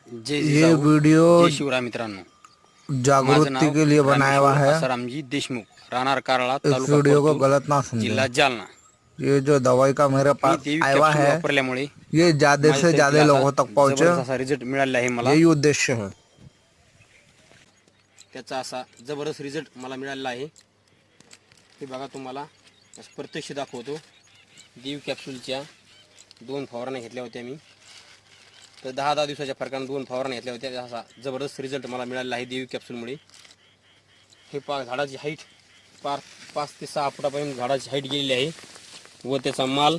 ये वीडियो जय शिवराय मित्रांनो, जागृति के लिए बनाया हुआ है। रामजी देशमुख, राहणार कारळा, इस तालुका वीडियो को परतूर, गलत ना जिल्हा समझे। जालना। ये जो दवाई का मेरे मी पास देवी आया हुआ कॅप्सूल है वापरल्यामुळे ये ज्यादा से ज्यादा लोगों तक पहुंचे, जबरदस्त असा रिझल्ट मिळाला आहे मला। यही उद्देश्य है। त्याचा असा जबरदस्त रिझल्ट मला मिळाला आहे। हे बघा तुम्हाला प्रत्यक्ष दाखवतो। देवी कॅप्सूलच्या 2 फवारण्या घेतल्या होत्या मी, तर 10 दिवसाच्या फरकाने 2 फवारण्या घेतल्या होत्या। असा जबरदस्त रिझल्ट मला मिळाला आहे देवी कॅप्सूलमुळे। हे झाडाची हाईट 5 ते 6 फुटापर्यंत झाडाची हाईट गेलेली आहे व त्याचा माल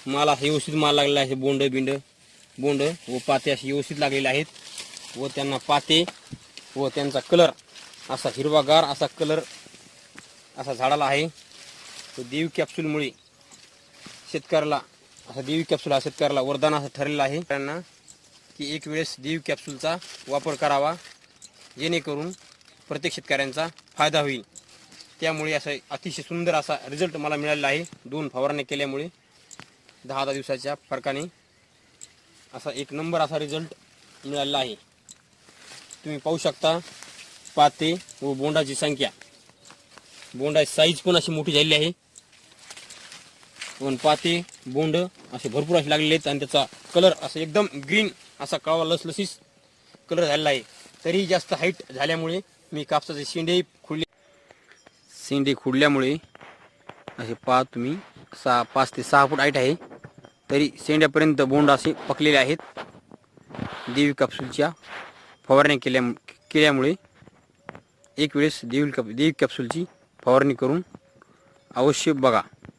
आहे व्यवस्थित माल लागलेला आहे। बोंड व पाते अशी व्यवस्थित लागलेले आहेत व त्यांना पाते व त्यांचा कलर असा हिरवागार असा कलर असा झाडाला आहे। तो देवी कॅप्सूलमुळे शेतकऱ्याला देवी कॅप्सूल हा शेतकऱ्याला वरदान असं ठरलेलं आहे त्यांना की एक वेळेस देवी कॅप्सूलचा वापर करावा, जेणेकरून प्रत्येक शेतकऱ्यांचा फायदा होईल। त्यामुळे असं अतिशय सुंदर असा रिझल्ट मला मिळालेला आहे। 2 फवारण्या केल्यामुळे 10 दिवसाच्या फरकाने असा एक नंबर असा रिझल्ट मिळालेला आहे। तुम्ही पाहू शकता पाते व बोंडाची संख्या, बोंडाची साईज पण अशी मोठी झालेली आहे। पण पाते बोंड असे भरपूर असे लागलेले आहेत आणि त्याचा कलर असं एकदम ग्रीन असा काळा लसलसीत कलर झालेला आहे। तरी जास्त हाईट झाल्यामुळे मी कापसाचे शेंडे खुडल्यामुळे असे पहा तुम्ही 5 ते 6 फूट हाईट आहे, तरी शेंड्यापर्यंत बोंड असे पकलेले आहेत। देवी कॅप्सूलच्या फवारणी केल्यामुळे एक वेळेस देवी कॅप्सूलची फवारणी करून अवश्य बघा।